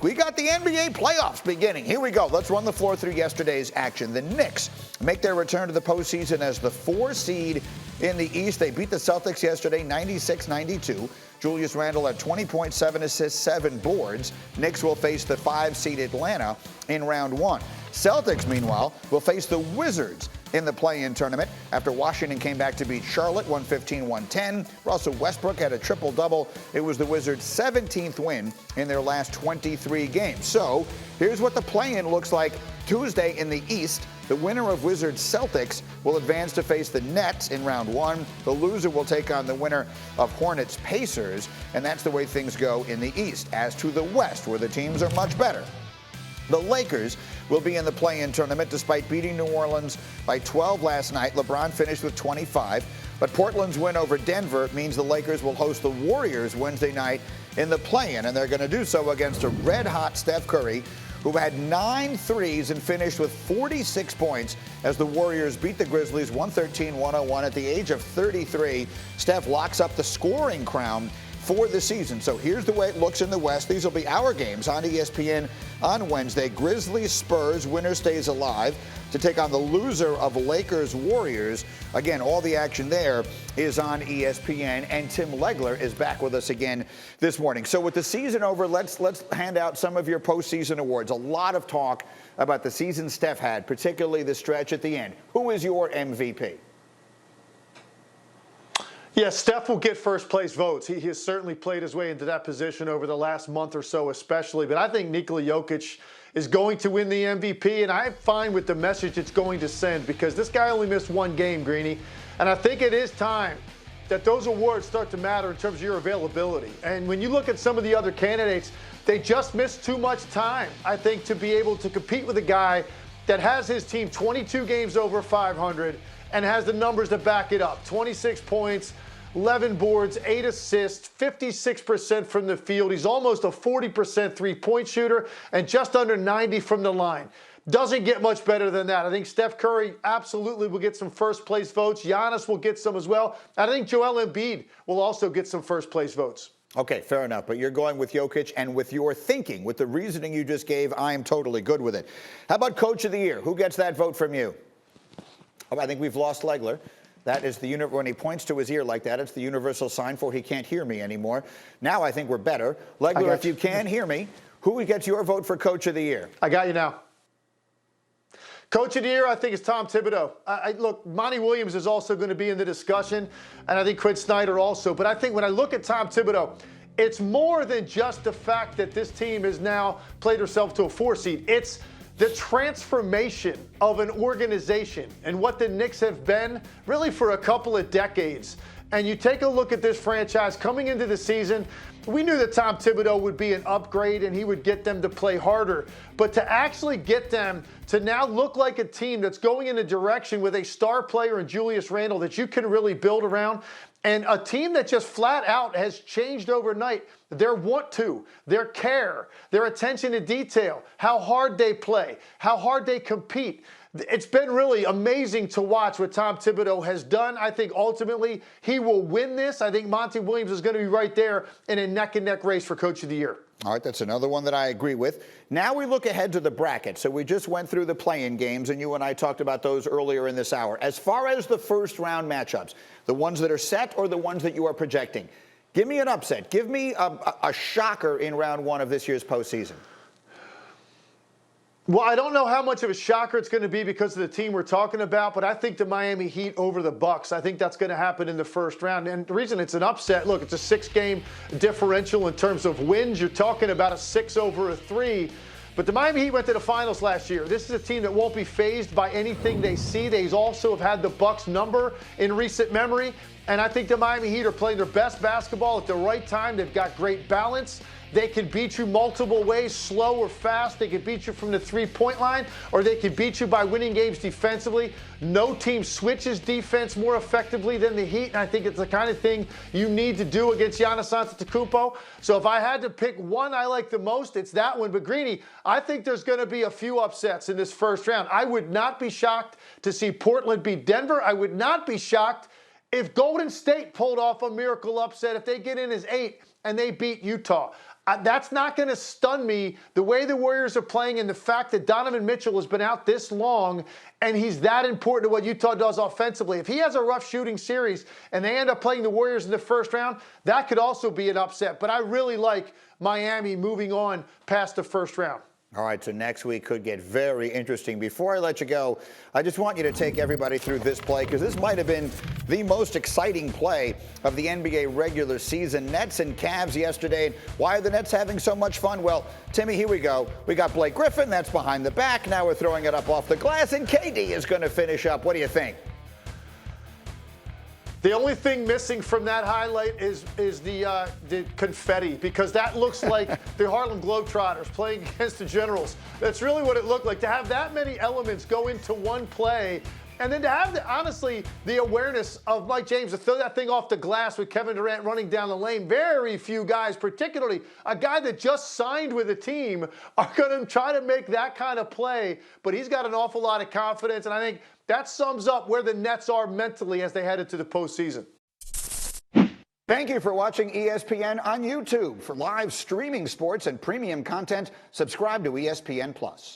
We got the NBA playoffs beginning. Here we go. Let's run the floor through yesterday's action. The Knicks make their return to the postseason as the 4 seed in the East. They beat the Celtics yesterday 96-92. Julius Randle had 20 points, 7 assists, 7 boards. Knicks will face the 5 seed Atlanta in round 1. Celtics, meanwhile, will face the Wizards in the play-in tournament after Washington came back to beat Charlotte 115-110. Russell Westbrook had a triple-double. It was the Wizards' 17th win in their last 23 games. So here's what the play-in looks like Tuesday in the East. The winner of Wizards Celtics will advance to face the Nets in round 1. The loser will take on the winner of Hornets Pacers, and that's the way things go in the East. As to the West, where the teams are much better, the Lakers will be in the play-in tournament despite beating New Orleans by 12 last night. LeBron finished with 25, but Portland's win over Denver means the Lakers will host the Warriors Wednesday night in the play-in, and they're going to do so against a red-hot Steph Curry, who had 9 threes and finished with 46 points as the Warriors beat the Grizzlies 113-101 at the age of 33. Steph locks up the scoring crown for the season. So here's the way it looks in the West. These will be our games on ESPN on Wednesday. Grizzlies Spurs, winner stays alive to take on the loser of Lakers Warriors. Again, all the action there is on ESPN, and Tim Legler is back with us again this morning. So with the season over, let's hand out some of your postseason awards. A lot of talk about the season Steph had, particularly the stretch at the end. Who is your MVP? Yeah, Steph will get first place votes. He has certainly played his way into that position over the last month or so especially. But I think Nikola Jokic is going to win the MVP, and I'm fine with the message it's going to send because this guy only missed 1 game, Greeny. And I think it is time that those awards start to matter in terms of your availability. And when you look at some of the other candidates, they just missed too much time, I think, to be able to compete with a guy that has his team 22 games over 500 and has the numbers to back it up. 26 points, 11 boards, 8 assists, 56% from the field. He's almost a 40% three-point shooter and just under 90 from the line. Doesn't get much better than that. I think Steph Curry absolutely will get some first-place votes. Giannis will get some as well. I think Joel Embiid will also get some first-place votes. Okay, fair enough. But you're going with Jokic, and with your thinking, with the reasoning you just gave, I am totally good with it. How about Coach of the Year? Who gets that vote from you? Oh, I think we've lost Legler. That is when he points to his ear like that, it's the universal sign for he can't hear me anymore. Now I think we're better. Legler, if you can hear me, who gets your vote for Coach of the Year? I got you now. Coach of the Year, I think, is Tom Thibodeau. Look, Monty Williams is also going to be in the discussion, and I think Quinn Snyder also. But I think when I look at Tom Thibodeau, it's more than just the fact that this team has now played herself to a 4 seed. It's the transformation of an organization and what the Knicks have been really for a couple of decades. And you take a look at this franchise coming into the season, we knew that Tom Thibodeau would be an upgrade and he would get them to play harder. But to actually get them to now look like a team that's going in a direction with a star player in Julius Randle that you can really build around, and a team that just flat out has changed overnight. Their want to, their care, their attention to detail, how hard they play, how hard they compete. It's been really amazing to watch what Tom Thibodeau has done. I think ultimately he will win this. I think Monty Williams is going to be right there in a neck-and-neck race for Coach of the Year. All right, that's another one that I agree with. Now we look ahead to the bracket. So we just went through the play-in games, and you and I talked about those earlier in this hour. As far as the first-round matchups, the ones that are set or the ones that you are projecting, give me an upset. Give me a shocker in round 1 of this year's postseason. Well, I don't know how much of a shocker it's going to be because of the team we're talking about, but I think the Miami Heat over the Bucks. I think that's going to happen in the first round. And the reason it's an upset, look, it's a 6-game differential in terms of wins. You're talking about a 6 over a 3. But the Miami Heat went to the finals last year. This is a team that won't be fazed by anything they see. They also have had the Bucks number in recent memory. And I think the Miami Heat are playing their best basketball at the right time. They've got great balance. They can beat you multiple ways, slow or fast. They can beat you from the three-point line, or they can beat you by winning games defensively. No team switches defense more effectively than the Heat, and I think it's the kind of thing you need to do against Giannis Antetokounmpo. So if I had to pick one I like the most, it's that one. But Greeny, I think there's going to be a few upsets in this first round. I would not be shocked to see Portland beat Denver. I would not be shocked if Golden State pulled off a miracle upset if they get in as 8 and they beat Utah. That's not going to stun me. The way the Warriors are playing and the fact that Donovan Mitchell has been out this long and he's that important to what Utah does offensively. If he has a rough shooting series and they end up playing the Warriors in the first round, that could also be an upset. But I really like Miami moving on past the first round. All right, so next week could get very interesting. Before I let you go, I just want you to take everybody through this play because this might have been the most exciting play of the NBA regular season. Nets and Cavs yesterday. Why are the Nets having so much fun? Well, Timmy, here we go. We got Blake Griffin. That's behind the back. Now we're throwing it up off the glass, and KD is going to finish up. What do you think? The only thing missing from that highlight is the confetti, because that looks like the Harlem Globetrotters playing against the Generals. That's really what it looked like. To have that many elements go into one play, and then to have, honestly, the awareness of Mike James to throw that thing off the glass with Kevin Durant running down the lane. Very few guys, particularly a guy that just signed with a team, are going to try to make that kind of play. But he's got an awful lot of confidence, and I think that sums up where the Nets are mentally as they head into the postseason. Thank you for watching ESPN on YouTube. For live streaming sports and premium content, subscribe to ESPN+.